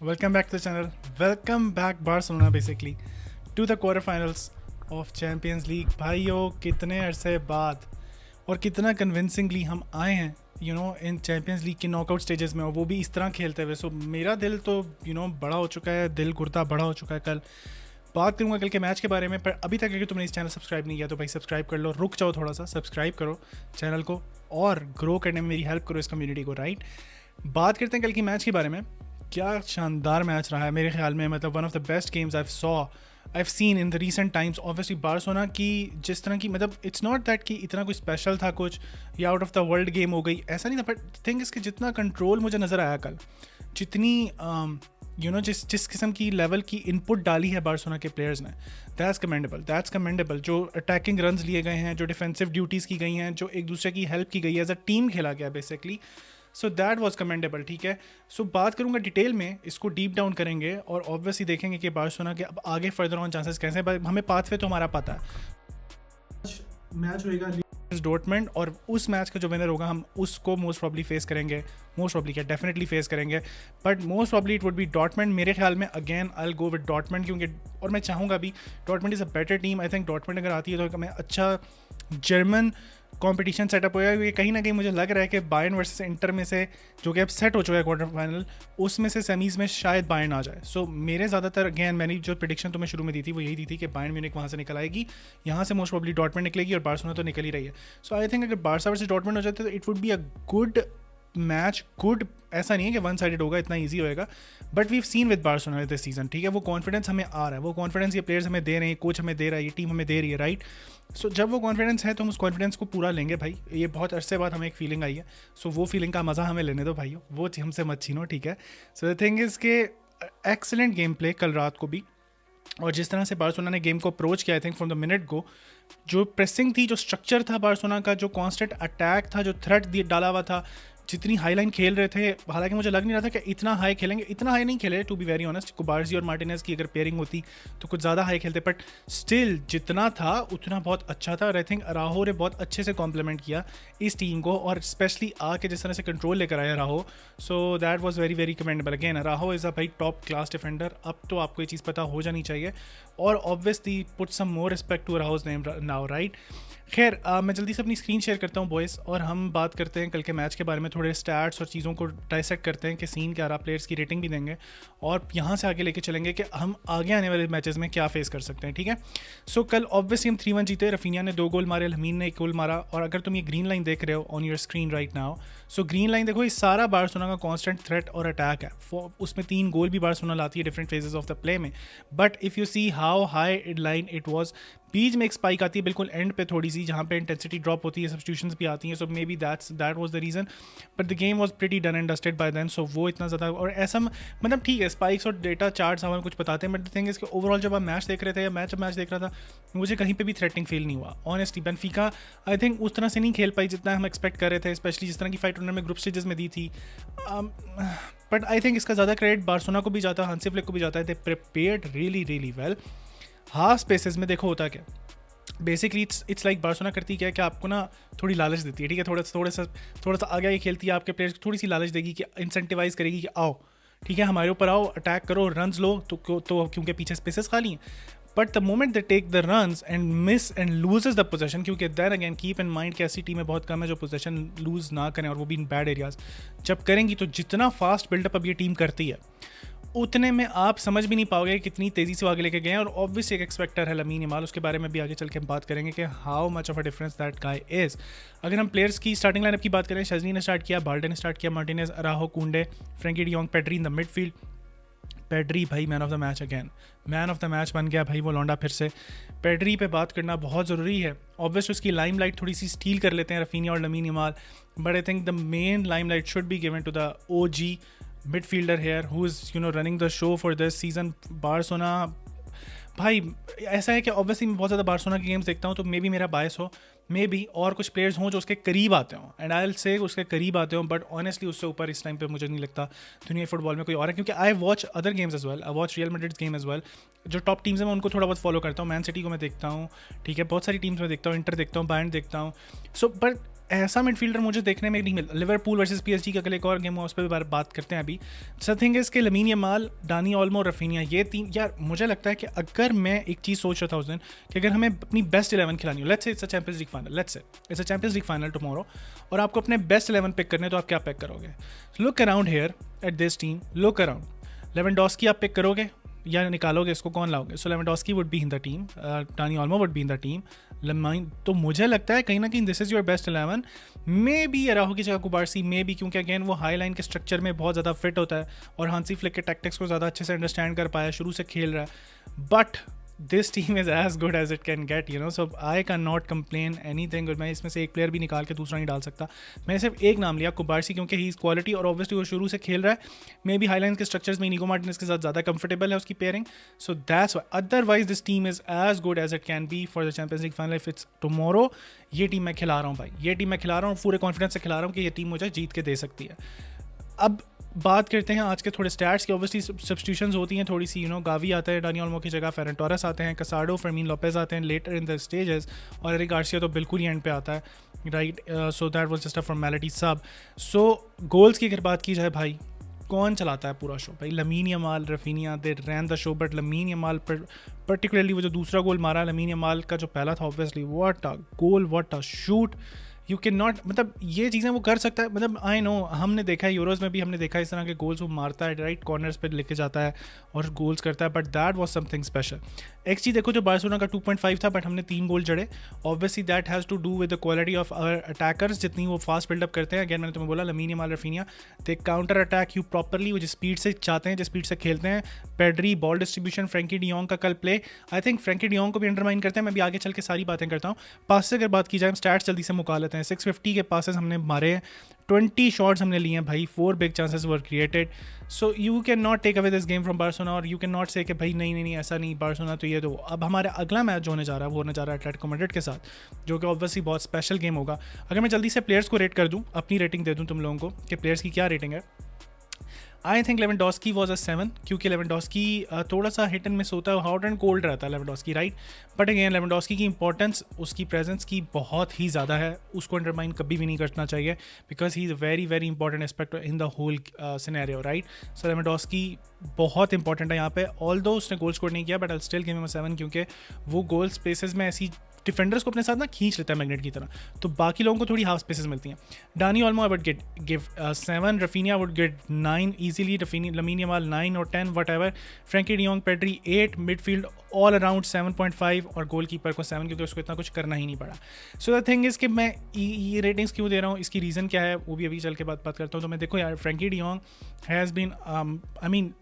Welcome back to the channel. Welcome back Barcelona basically to the quarterfinals of Champions League. भाइयों कितने अरसे बाद और कितना कन्विंसिंगली हम आए हैं इन चैम्पियंस लीग के नॉकआउट स्टेजेस में, और वो भी इस तरह खेलते हुए. सो मेरा दिल तो बड़ा हो चुका है, दिल गुर्दा बड़ा हो चुका है. कल बात करूंगा कल के मैच के बारे में, पर अभी तक अगर तुमने इस चैनल सब्सक्राइब नहीं किया तो भाई सब्सक्राइब कर लो. रुक जाओ थोड़ा सा, सब्सक्राइब करो चैनल को और ग्रो करने में मेरी हेल्प करो इस कम्युनिटी को. राइट, बात करते हैं कल की मैच के बारे में. क्या शानदार मैच रहा है मेरे ख्याल में. मतलब one of the best games I've seen in the recent times. Obviously Barcelona की जिस तरह की, मतलब इट्स नॉट दैट कि इतना कुछ स्पेशल था कुछ या out of the world game हो गई, ऐसा नहीं था. बट थिंग इसके जितना कंट्रोल मुझे नज़र आया कल, जितनी जिस किस्म की लेवल की इनपुट डाली है बार्सिलोना के प्लेयर्स ने, दैट्स कमेंडेबल. जो अटैकिंग रन्स लिए गए हैं, जो डिफेंसिव ड्यूटीज़ की गई हैं, जो एक दूसरे की हेल्प की गई है, एज अ टीम खेला गया basically. So that was commendable. ठीक है, सो बात करूंगा डिटेल में, इसको डीप डाउन करेंगे और ऑब्वियसली देखेंगे कि बार्सिलोना के अब आगे फर्दर ऑन चांसेस कैसे हैं. हमें पाथवे तो हमारा पता है. मैच होएगा डॉर्टमंड, और उस मैच का जो विनर होगा हम उसको मोस्ट प्रॉब्ली फेस करेंगे. मोस्ट प्रॉब्ली क्या, डेफिनेटली फेस करेंगे, but most probably it would be Dortmund. मेरे ख्याल में again I will go with Dortmund, क्योंकि और मैं चाहूँगा भी Dortmund is a better team. I think Dortmund अगर आती है तो हमें अच्छा जर्मन कंपटीशन सेटअप होगा. क्योंकि कहीं ना कहीं मुझे लग रहा है कि बायर्न वर्सेस इंटर में से, जो कि अब सेट हो चुका है क्वार्टर फाइनल, उसमें से सेमीज़ में शायद बायर्न आ जाए. सो मेरे ज़्यादातर अगेन मैंने जो प्रेडिक्शन तुम्हें शुरू में दी थी वो यही दी थी कि बायर्न म्यूनिख वहाँ से निकल आएगी, यहाँ से मोस्ट प्रॉब्ली डॉर्टमंड निकलेगी और बार्सिलोना तो निकल ही रही है. सो आई थिंक अगर बार्सा वर्सेस डॉर्टमंड हो जाते तो it would be a good match. Good ऐसा नहीं है कि वन साइडेड होगा, इतना ईजी होएगा, but we have seen with Barcelona this season. ठीक है, वो कॉन्फिडेंस हमें आ रहा है, वो कॉन्फिडेंस ये प्लेयर्स हमें दे रहे हैं, कोच हमें दे रहा है, ये टीम हमें दे रही है. राइट, सो जब वो कॉन्फिडेंस है तो हम उस कॉन्फिडेंस को पूरा लेंगे भाई. ये बहुत अरसे बाद हमें एक फीलिंग आई है, सो वो फीलिंग का मज़ा हमें लेने दो भाई, वो हमसे मत छीनो. ठीक है, सो द थिंग इज़ के एक्सेलेंट गेम प्ले कल रात को भी, और जिस तरह से बार्सिलोना ने गेम को अप्रोच किया, I think from the minute go, जो प्रेसिंग थी, जो स्ट्रक्चर था बार्सिलोना का, जो कांस्टेंट अटैक था, जो थ्रेट डाला हुआ था, जितनी हाई लाइन खेल रहे थे. हालांकि मुझे लग नहीं रहा था कि इतना हाई खेलेंगे, इतना हाई नहीं खेले to be very honest. Cubarsi और मार्टिनेज की अगर पेयरिंग होती तो कुछ ज़्यादा हाई खेलते, बट स्टिल जितना था उतना बहुत अच्छा था. और आई थिंक राहो ने बहुत अच्छे से कॉम्प्लीमेंट किया इस टीम को, और स्पेशली आके जिस तरह से कंट्रोल लेकर आया राहो, सो that was very very commendable. Again राहो इज़ अ भाई टॉप क्लास डिफेंडर. अब तो आपको ये चीज़ पता हो जानी चाहिए, और obviously put some more respect to Araujo's name now. Right, खैर मैं जल्दी से अपनी स्क्रीन शेयर करता हूँ बॉयज़, और हम बात करते हैं कल के मैच के बारे में. थोड़े स्टैट्स और चीज़ों को डाइसेक्ट करते हैं कि सीन क्या रहा, प्लेयर्स की रेटिंग भी देंगे, और यहाँ से आगे लेके चलेंगे कि हम आगे आने वाले मैचेस में क्या फेस कर सकते हैं. ठीक है, सो कल ऑब्वियसली हम 3-1 जीते. रफीनिया ने 2 गोल मारे, लमीन ने 1 गोल मारा. और अगर तुम ये ग्रीन लाइन देख रहे हो on your screen right now, so green line देखो, ये सारा बार्सिलोना का कॉन्स्टेंट थ्रेट और अटैक है. उसमें 3 गोल भी बार्सिलोना लाती है different phases of the play में. But if you see how high line it was, बीच में एक स्पाइक आती है बिल्कुल एंड पे थोड़ी सी, जहाँ पे इंटेंसिटी ड्रॉप होती है, सब्स्टिट्यूशंस भी आती हैं. So maybe that was the reason, but the game was pretty done and dusted by then. So वो इतना ज़्यादा, और ऐसा मतलब ठीक है, स्पाइक्स और डेटा चार्ट्स हमें कुछ बताते हैं, बट द थिंग इसके ओवरऑल जब आप मैच देख रहे थे या मैच देख रहा था, मुझे कहीं पर भी थ्रेटनिंग फील नहीं हुआ ऑनेस्टली. बेनफिका आई थिंक उस तरह से नहीं खेल पाई जितना हम एक्सपेक्ट कर रहे थे, स्पेशली जिस तरह की फाइट उन्होंने ग्रुप स्टेजेस में दी थी. बट आई थिंक इसका ज़्यादा क्रेडिट बार्सिलोना को भी जाता है, हांसी फ्लिक को भी जाता है. They prepared really really well. Half spaces में देखो होता क्या, बेसिकली इट्स लाइक बार्सिलोना करती क्या है कि आपको ना थोड़ी लालच देती है. ठीक है, थोड़ा सा आगे खेलती है, आपके प्लेयर्स को थोड़ी सी लालच देगी, कि इंसेंटिवाइज करेगी कि आओ ठीक है हमारे ऊपर आओ, अटैक करो, रन्स लो, तो क्योंकि पीछे स्पेसेस खाली हैं. But the moment they take the runs and miss and loses the possession, क्योंकि then again keep in mind कि ऐसी टीमें बहुत कम है जो पोजेशन लूज ना करें, और वो भी इन बैड एरियाज. जब करेंगी तो जितना फास्ट बिल्डअप अब ये टीम करती है, उतने में आप समझ भी नहीं पाओगे कितनी तेज़ी से आगे लेके गए हैं. और ऑब्वियसली एक एक्सपेक्टर है लमीन यमाल, उसके बारे में भी आगे चल के हम बात करेंगे कि how much of a difference that guy is. अगर हम प्लेयर्स की स्टार्टिंग लाइनअप की बात करें, शजनी ने स्टार्ट किया, बाल्डे ने स्टार्ट किया, Martinez, Araujo, Kounde, Frenkie de Jong, Pedri in the midfield. Pedri भाई man of the match, again man of the match बन गया भाई वो लौंडा फिर से. पेड्री पे बात करना बहुत ज़रूरी है. ऑब्वियसली उसकी लाइमलाइट थोड़ी सी स्टील कर लेते हैं रफीनिया और Lamine Yamal, but I think the main limelight should be given to the OG midfielder here who is running the show for this season. Barcelona भाई ऐसा है कि ऑब्वियसली मैं बहुत ज़्यादा बार्सिलोना की गेम्स देखता हूँ, तो मे बी मेरा बायस हो, मे बी और कुछ प्लेयर्स हों जो उसके करीब आते हों, एंड आई विल से उसके करीब आते हों, बट ऑनेस्टली उससे ऊपर इस टाइम पे मुझे नहीं लगता दुनिया फुटबॉल में कोई और है. क्योंकि I watch other games as well, I watch Real Madrid game as well. जो टॉप टीम्स हैं मैं उनको थोड़ा बहुत फॉलो करता हूँ. मैन सिटी को मैं देखता हूँ, ठीक है, बहुत सारी टीम्स में देखता हूँ, इंटर देखता हूँ, बायर्न देखता हूँ. सो बट ऐसा मिडफील्डर मुझे देखने में नहीं मिलता। लिवरपूल वर्सेस पीएसजी का कल एक और गेम हुआ, उस पर भी बात करते हैं अभी। सर थिंग इज के lamin Yamal, Dani Olmo, Raphinha, ये तीन, यार मुझे लगता है कि अगर मैं एक चीज़ सोच रहा था उस दिन कि अगर हमें अपनी बेस्ट 11 खिलानी हो, let's say it's a champions League final, let's say it's a champions League final tomorrow, और आपको अपने बेस्ट 11 पिक करने, तो आप क्या पिक करोगे? Look around here at this team, look around. Lewandowski आप पिक करोगे या निकालोगे, इसको कौन लाओगे? So Lewandowski would be in the team, Dani Olmo would be in the team, Lamine. तो मुझे लगता है कहीं ना कहीं this is your best 11। Maybe Araujo की जगह कुबारसी, मे बी, क्योंकि अगेन वो हाई लाइन के स्ट्रक्चर में बहुत ज़्यादा फिट होता है और हांसी फ्लिक के टैक्टिक्स को ज़्यादा अच्छे से अंडरस्टैंड कर पाया, शुरू से खेल रहा है। But this team is as good as it can get, you know, so I can not complain anything. मैं इसमें से एक प्लेयर भी निकाल के दूसरा नहीं डाल सकता। मैंने सिर्फ एक नाम लिया, कुबारसी, क्योंकि ही इज़ क्वालिटी और ऑब्वियसली वो शुरू से खेल रहा है। मे बी हाईलाइन के स्ट्रक्चर्स में इनिगो मार्टिनेज के साथ ज़्यादा कंफर्टेबल है उसकी pairing, so that's why. Otherwise this team is as good as it can be for the Champions League final if it's tomorrow. ये टीम मैं खिला रहा हूँ भाई, ये टीम मैं खिला रहा हूँ, पूरे कॉन्फिडेंस से खिला रहा हूँ कि ये टीम मुझे जीत के दे सकती है। अब बात करते हैं आज के थोड़े स्टैट्स की। ऑब्वियसली सब्स्टिट्यूशंस होती हैं थोड़ी सी, यू नो, गावी आता है डानी ओल्मो की जगह, फेरन टोरेस आते हैं, कसाडो, फर्मीन लोपेज आते हैं लेटर इन द स्टेजेस, और एरिक गार्सिया तो बिल्कुल ही एंड पे आता है, right. So that was just a formality सब। सो गोल्स की अगर बात की जाए भाई, कौन चलाता है पूरा शो भाई? Lamin Yamal, Raphinha, they rain the show, but lamin Yamal particularly वो जो दूसरा गोल मारा लमीन यमाल का, जो पहला था, obviously what a goal, what a shoot. You can not, मतलब ये चीज़ें वो कर सकता है, मतलब आई नो, हमने देखा है यूरोज़ में भी, हमने देखा है इस तरह के गोल्स वो मारता है, राइट, कॉर्नर्स पे लेके जाता है और गोल्स करता है, but that was something special. XD देखो जो बार्सिलोना का 2.5 था, बट हमने 3 गोल जड़े। Obviously that has to do with the quality of our attackers, जितनी वो फास्ट बिल्डअप करते हैं। अगेन मैंने तुम्हें बोला lamin Yamal, Raphinha, they counter attack you properly, वो जिस स्पीड से चाहते हैं, जिस स्पीड से खेलते हैं। Pedri, ball distribution, Frenkie de Jong का कल play, I think Frenkie de Jong को भी अंडरमाइन करते हैं। मैं भी आगे चल के सारी बातें करता हूँ। पास से अगर बात की जाए, हम स्टैट्स जल्दी से मुका लेते हैं। 650 के पासेस हमने मारे हैं, 20 शॉट्स हमने लिए हैं भाई, 4 big chances were created. So you can not take away this game from Barcelona, और यू कैन नॉट से कि भाई नहीं नहीं नहीं ऐसा नहीं, बार्सिलोना तो ये तो। अब हमारा अगला मैच जो होने जा रहा है वो होने जा रहा है एटलेटिको मैड्रिड के साथ, जो कि ऑब्वियसली बहुत स्पेशल गेम होगा। अगर मैं जल्दी से प्लेयर्स को रेट कर दूँ, अपनी रेटिंग दे दूँ तुम लोगों को कि प्लेयर्स की क्या रेटिंग है, I think Lewandowski was a 7, क्योंकि लेवेंडोस्की थोड़ा सा हिट एंड मिस होता है, हॉट एंड कोल्ड रहता है Lewandowski, right. But again Lewandowski की इंपॉर्टेंस, उसकी प्रेजेंस की बहुत ही ज़्यादा है, उसको अंडरमाइन कभी भी नहीं करना चाहिए, because he is a very very important aspect in the whole scenario, right. So Lewandowski बहुत इंपॉर्टेंट है यहाँ पे, ऑल्दो उसने गोल स्कोर नहीं किया, but I still give him a 7, क्योंकि वो गोल स्पेसेस में ऐसी डिफेंडर्स को अपने साथ ना खींच लेता है मैग्नेट की तरह, तो बाकी लोगों को थोड़ी हाफ स्पेसेस मिलती हैं। Dani Olmo I would give 7, Raphinha would get 9 easily, Lamine Yamal 9 और 10 whatever, Frenkie de Jong, Pedri 8, midfield all around 7.5 और गोल कीपर को 7, क्योंकि उसको इतना कुछ करना ही नहीं पड़ा। सो द थिंग इज़ कि मैं ये रेटिंग्स क्यों दे रहा हूँ, इसकी रीज़न क्या है वो भी अभी चल के बात करता हूँ। तो मैं देखो यार, Frenkie de Jong has been, I mean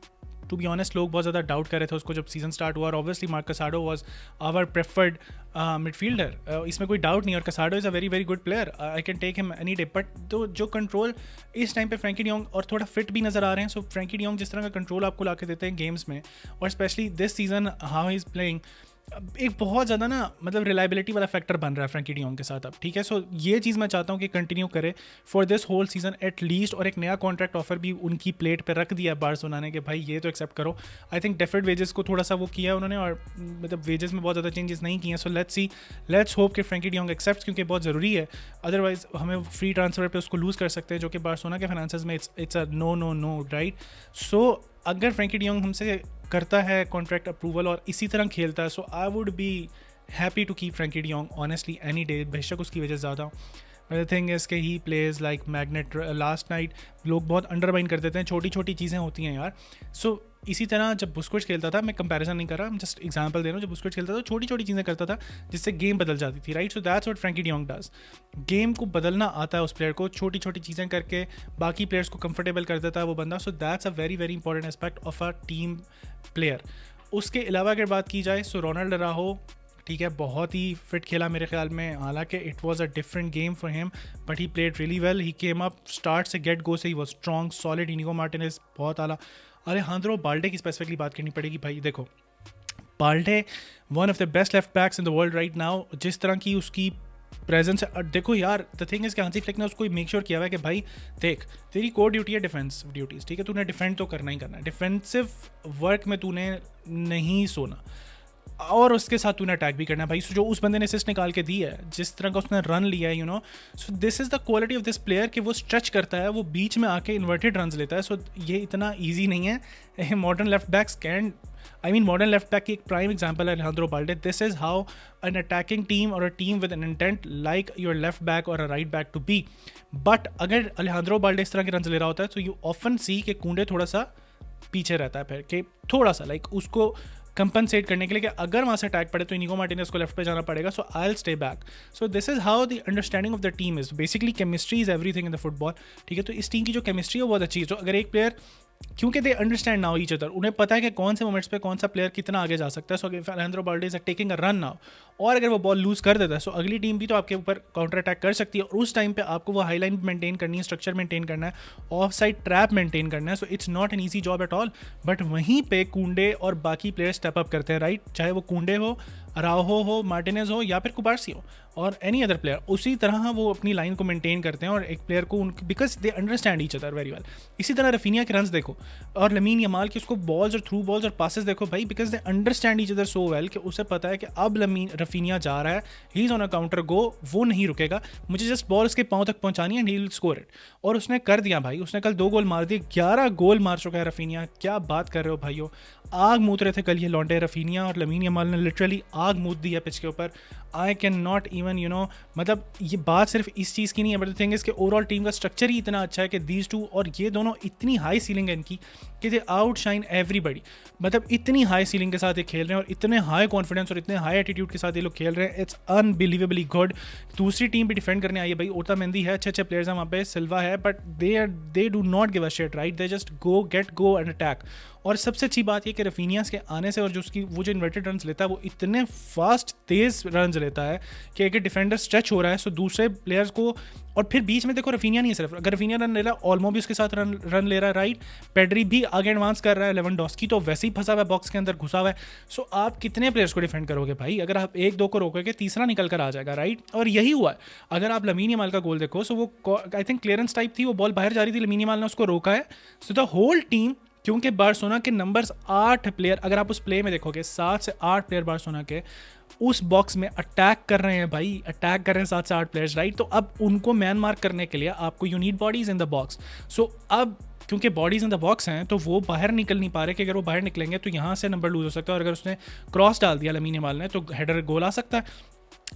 to be honest, लोग बहुत ज़्यादा डाउट कर रहे थे उसको जब सीजन स्टार्ट हुआ, और obviously Marc Casado was our preferred midfielder, इसमें कोई डाउट नहीं, और Casado is a very very good player, I can take him any day. But तो जो कंट्रोल इस टाइम पे फ्रैंकी डियोंग, और थोड़ा फिट भी नज़र आ रहे हैं, सो फ्रैंकी डियोंग जिस तरह का कंट्रोल आपको ला के देते हैं गेम्स में, और specially this season how he is playing, एक बहुत ज़्यादा ना, मतलब रिलायबिलिटी वाला फैक्टर बन रहा है फ्रैंकी डियोंग के साथ अब, ठीक है। सो ये चीज़ मैं चाहता हूँ कि कंटिन्यू करे for this whole season at least, और एक नया कॉन्ट्रैक्ट ऑफर भी उनकी प्लेट पे रख दिया है बार्सिलोना ने कि भाई ये तो एक्सेप्ट करो। आई थिंक डेफर्ड वेजेस को थोड़ा सा वो किया उन्होंने, और मतलब वेजेस में बहुत ज़्यादा चेंजेस नहीं किए हैं। सो लेट्स होप कि फ्रैंकी डियोंग एक्सेप्ट, क्योंकि बहुत ज़रूरी है, अदरवाइज हमें फ्री ट्रांसफर पे उसको लूज़ कर सकते हैं, जो कि बार्सिलोना के फाइनेंसेस में it's a no no no, right. So अगर फ्रैंकी डियोंग हमसे करता है कॉन्ट्रैक्ट अप्रूवल और इसी तरह खेलता है, so I would be happy to keep Frenkie de Jong honestly any day, बेशक उसकी वजह ज़्यादा। द थिंग इज़ कि he plays like magnet. Last night लोग बहुत अंडरमाइन कर देते हैं, छोटी छोटी चीज़ें होती हैं यार। सो इसी तरह जब बुस्केट्स खेलता था, मैं कंपैरिजन नहीं कर रहा, मैं जस्ट एग्जांपल दे रहा हूँ, जब बुस्केट्स खेलता था छोटी छोटी चीज़ें करता था जिससे गेम बदल जाती थी, right. So that's what Frenkie de Jong does, game को बदलना आता है उस प्लेयर को, छोटी छोटी चीज़ें करके बाकी प्लेयर्स को कंफर्टेबल कर देता है वो बंदा। सो that's a very very important aspect of a team player. उसके अलावा अगर बात की जाए, सो रोनाल्ड अराहो, ठीक है, बहुत ही फिट खेला मेरे ख्याल में, हालांकि it was a different game for him, but he played really well, he came up start से गेट गो से he was strong solid. Inigo Martinez बहुत आला। अलेहांद्रो बाल्डे की स्पेसिफिकली बात करनी पड़ेगी भाई। देखो, Balde one of the best left backs in the world right now, जिस तरह की उसकी प्रेजेंस है। देखो यार, द थिंग इज कि हांसी फ्लिक ने उसको मेक श्योर किया हुआ है कि भाई देख, तेरी कोर ड्यूटी है डिफेंसिव ड्यूटीज़, ठीक है, तूने डिफेंड तो करना ही करना है, डिफेंसिव वर्क में तूने नहीं सोना। और उसके साथ तूने अटैक भी करना है भाई। सो जो उस बंदे ने असिस्ट निकाल के दी है, जिस तरह का उसने रन लिया है, you know, so this is the quality of this player कि वो स्ट्रेच करता है, वो बीच में आके इन्वर्टेड रन लेता है। सो ये इतना ईजी नहीं है। Modern left backs can, I mean modern left back की एक प्राइम एग्जाम्पल है Alejandro Balde. This is how an attacking team और a team with an intent like your left back और a right back to be. But अगर Alejandro Balde इस तरह के run ले रहा होता है तो यू ऑफन सी कि कुंडे थोड़ा सा पीछे रहता है फिर, कि थोड़ा सा लाइक उसको कंपनसेट करने के लिए कि अगर वहाँ से अटैक पड़े तो इनिगो मार्टिनेज को लेफ्ट पे जाना पड़ेगा, so I will stay back. So this is how the understanding of the team is. Basically chemistry is everything in the football, ठीक है। तो इस टीम की जो केमिस्ट्री है वो बहुत अच्छी है। तो अगर एक प्लेयर, क्योंकि they understand now each other, उन्हें पता है कि कौन से मोमेंट्स पे कौन सा प्लेयर कितना आगे जा सकता है। So if अलेहांद्रो Balde is taking a run now, और अगर वो बॉल लूज कर देता है सो अगली टीम भी तो आपके ऊपर काउंटर अटैक कर सकती है, और उस टाइम पे आपको वो हाई लाइन मेंटेन करनी है, स्ट्रक्चर मेंटेन करना है, ऑफ साइड ट्रैप मेंटेन करना है। So it's not an easy job at all. But वहीं पे कुंडे और बाकी प्लेयर स्टेप अप करते हैं, राइट। चाहे वो कुंडे हो, अराओहो हो, मार्टिनेज हो, या फिर कुबार्सी हो, और एनी अदर प्लेयर, उसी तरह वो अपनी लाइन को मेंटेन करते हैं और एक प्लेयर को because they understand each other very well. इसी तरह रफीनिया के रन्स देखो और लमीन यमाल की उसको बॉल्स और थ्रू बॉल्स और पासेस देखो भाई, because they understand each other so well कि उसे पता है कि अब रफीनिया जा रहा है, he is on a counter go, वो नहीं रुकेगा, मुझे जस्ट बॉल उसके पाँव तक पहुंचानी है and he will score it. और उसने कर दिया भाई, उसने कल 2 गोल मार दिए, 11 गोल मार चुका है रफीनिया। क्या बात कर रहे हो भाइयों, आग मूत रहे थे कल ये लौंडे। रफीनिया और लमीन यमाल ने लिटरली आग मूत दी है पिच के ऊपर। आई can not even you know, मतलब ये बात सिर्फ इस चीज़ की नहीं है, बट द थिंग इज कि ओवरऑल टीम का स्ट्रक्चर ही इतना अच्छा है कि दीज टू, और ये दोनों इतनी हाई सीलिंग है इनकी कि दे आउट शाइन एवरीबडी। मतलब इतनी हाई सीलिंग के साथ ये खेल रहे हैं और इतने हाई कॉन्फिडेंस और इतने हाई एटीट्यूड के साथ ये लोग खेल रहे हैं। It's unbelievably good. दूसरी टीम भी डिफेंड करने आई है भाई, ओटा मेहंदी है, अच्छे अच्छे प्लेयर्स हैं वहाँ पे, सिल्वा है, but they do not give a shit, right. They just go and attack. और सबसे अच्छी बात ये कि रफीनियास के आने से और जो उसकी वो जो इन्वर्टेड रन लेता है वो इतने फास्ट तेज रन लेता है कि अगर डिफेंडर स्ट्रेच हो रहा है सो दूसरे प्लेयर्स को, और फिर बीच में देखो रफीनिया नहीं है सिर्फ, अगर रफीनिया रन ले रहा है, ओल्मो भी उसके साथ रन ले रहा है, राइट। पेड्री भी आगे एडवांस कर रहा है, लेवेंडोस्की तो वैसे ही फंसा हुआ है बॉक्स के अंदर, घुसा हुआ है। सो आप कितने प्लेयर्स को डिफेंड करोगे भाई, अगर आप 1-2 को रोकोगे तीसरा निकल कर आ जाएगा, राइट। और यही हुआ है। अगर आप लमीन यमाल का गोल देखो, सो वो आई थिंक क्लियरेंस टाइप थी, वो बॉल बाहर जा रही थी, लमीन यमाल ने उसको रोका है। सो द होल टीम, क्योंकि बार्सिलोना के नंबर्स 8 प्लेयर, अगर आप उस प्ले में देखोगे 7 से 8 प्लेयर बार्सिलोना के उस बॉक्स में अटैक कर रहे हैं भाई, अटैक कर रहे हैं 7 से 8 प्लेयर्स, राइट। तो अब उनको मैन मार्क करने के लिए आपको you need bodies in the box. So अब क्योंकि बॉडीज इन द बॉक्स हैं तो वो बाहर निकल नहीं पा रहे, कि अगर वो बाहर निकलेंगे तो यहाँ से नंबर लूज हो सकता है, और अगर उसने क्रॉस डाल दिया लमीन यमाल ने तो हेडर गोल आ सकता है।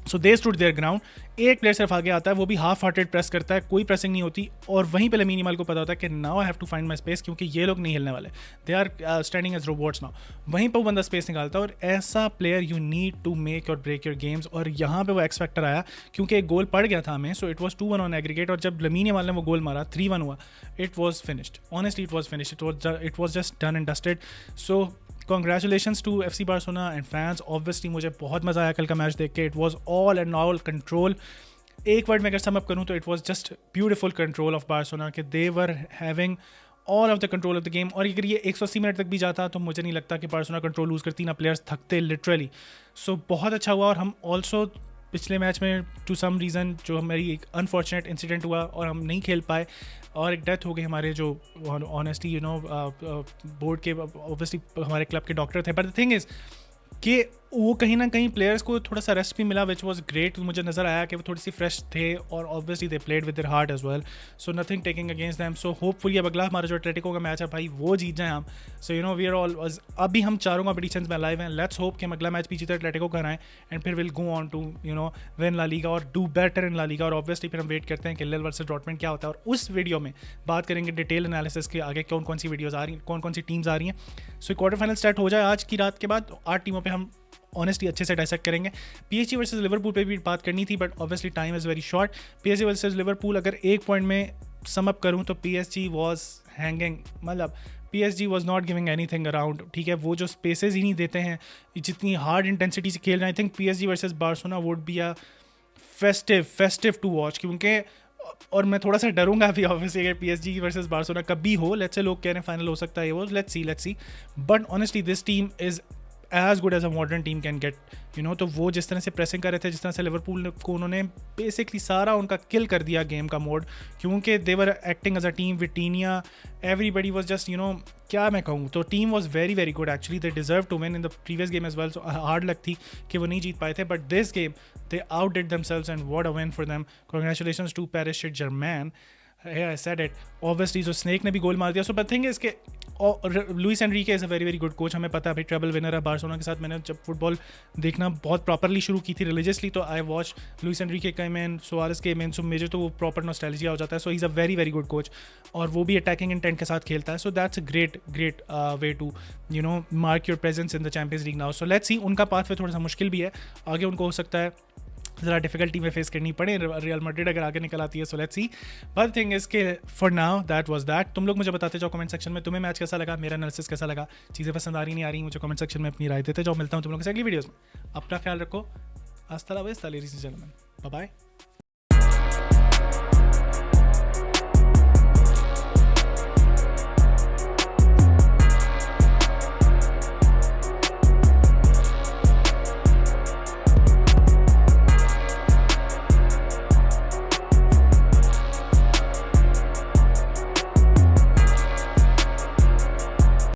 सो दे स्टूड देयर ग्राउंड। एक प्लेयर सिर्फ आगे आता है, वो भी हाफ हार्टेड प्रेस करता है, कोई प्रेसिंग नहीं होती, और वहीं पे लमीन यमाल को पता होता है कि now I have to find my space, क्योंकि ये लोग नहीं हिलने वाले, they are standing as robots now. वहीं पर वो बंदा स्पेस निकालता है, और ऐसा player you need to make और ब्रेक योर गेम्स। और यहाँ पे वो एक्स फैक्टर आया, क्योंकि एक गोल पड़ गया था हमें, so it was 2-1 on aggregate, और जब लमीन यमाल ने वो गोल मारा 3-1 हुआ, it was finished, honestly it was finished, it was just done and dusted. So congratulations to FC Barcelona and fans. Obviously मुझे बहुत मज़ा आया कल का मैच देख के, it was all and all control. एक वर्ड में अगर सम अप करूँ तो it was just beautiful control of Barcelona, कि they were having all of the control of the game. और अगर ये 180 मिनट तक भी जाता तो मुझे नहीं लगता कि बार्सिलोना कंट्रोल लूज़ करती, ना प्लेयर्स थकते लिटरली। सो बहुत अच्छा हुआ। और हम ऑल्सो पिछले मैच में टू सम रीज़न जो हमारी एक अनफॉर्चुनेट इंसिडेंट हुआ और हम नहीं खेल पाए, और एक डेथ हो गई हमारे जो ऑनेस्टली यू नो बोर्ड के ऑब्वियसली हमारे क्लब के डॉक्टर थे। बट द थिंग इज़ कि वो कहीं ना कहीं प्लेयर्स को थोड़ा सा रेस्ट भी मिला, विच वॉज ग्रेट। मुझे नज़र आया कि वो थोड़ी सी फ्रेश थे, और obviously they played with their heart as well, so nothing taking against them. So hopefully अब अगला हमारा जो एटलेटिको का मैच है भाई वो जीत जाए हम। So you know we are all, अभी हम चारों कॉम्पिटिशन्स में लाइव हैं, लेट्स होप कि हम अगला मैच भी जीते एटलेटिको का कराएं, एंड फिर will go on to you know win La Liga और do better in La Liga. और ऑब्वियसली फिर हम वेट करते हैं कि लिल वर्सेस डॉर्टमुंड क्या होता है, और उस वीडियो में बात करेंगे डिटेल एनालिसिस के आगे कौन कौन सी वीडियोज़ आ रही हैं, कौन कौन सी टीम्स आ रही हैं। सो क्वार्टर फाइनल स्टार्ट हो जाए आज की रात के बाद, 8 टीमों पे हम ऑनेस्टली अच्छे से डाइसेक्ट करेंगे। PSG वर्सेस लिवरपूल पे भी बात करनी थी, but obviously time is very short. PSG versus Liverpool अगर एक पॉइंट में सम अप करूँ तो PSG वॉज हैंगिंग, मतलब PSG was not giving anything around, ठीक है। वो जो स्पेसेस ही नहीं देते हैं, जितनी हार्ड इंटेंसिटी से खेल रहे हैं। I think PSG versus Barcelona would be a festive to watch, क्योंकि और मैं थोड़ा सा डरूंगा अभी ऑब्वियसली अगर PSG वर्सेस बार्सिलोना कभी हो, लेट्स से लोग कह रहे हैं फाइनल हो सकता है वो, let's see but honestly this team is as good as a modern team can get, you know. तो वो जिस तरह से प्रेसिंग कर रहे थे, जिस तरह से लिवरपूल को उन्होंने बेसिकली सारा उनका किल कर दिया गेम का मोड, क्योंकि they were acting as a team. Vitinha, everybody was just, you know, क्या मैं कहूँ, तो team was very very good actually. They deserve to win in the previous game as well. So hard luck थी कि वो नहीं जीत पाए थे, but this game they outdid themselves and what a win for them. Congratulations to Paris Saint Germain. Yeah, I said it. Obviously, जो snake ने भी गोल मार दिया। सो बट थिंग इज के Luis Enrique is a very very good coach. हमें पता है भाई, ट्रेबल विनर है बार्सिलोना के साथ। मैंने जब फुटबॉल देखना बहुत प्रॉपरली शुरू की थी रिलीजियसली, तो आई वॉच लुइस एनरिके का मैन, सुआरेस के मैन, सो मुझे तो वो प्रॉपर नॉस्टैल्जिया हो जाता है। So he is a very very good coach, और वो भी अटैकिंग इंटेंट के साथ खेलता है। So that's a great great way to, you know, mark your presence in the Champions League now. So let's see, उनका पाथ वे थोड़ा सा मुश्किल भी है, आगे उनको हो सकता है ज़रा डिफिकल्टी में फेस करनी पड़े रियल मैड्रिड अगर आगे निकल आती है। So let's see, but thing is के for now that was that. तुम लोग मुझे बताते जाओ कमेंट सेक्शन में तुम्हें मैच कैसा लगा, मेरा एनालिसिस कैसा लगा, चीज़ें पसंद आ रही नहीं आ रही, मुझे कमेंट सेक्शन में अपनी राय देते जाओ। मिलता हूँ तुम लोगों से अगली वीडियोज़ में। अपना ख्याल रखो। हasta la vista, ladies and gentlemen. Bye bye.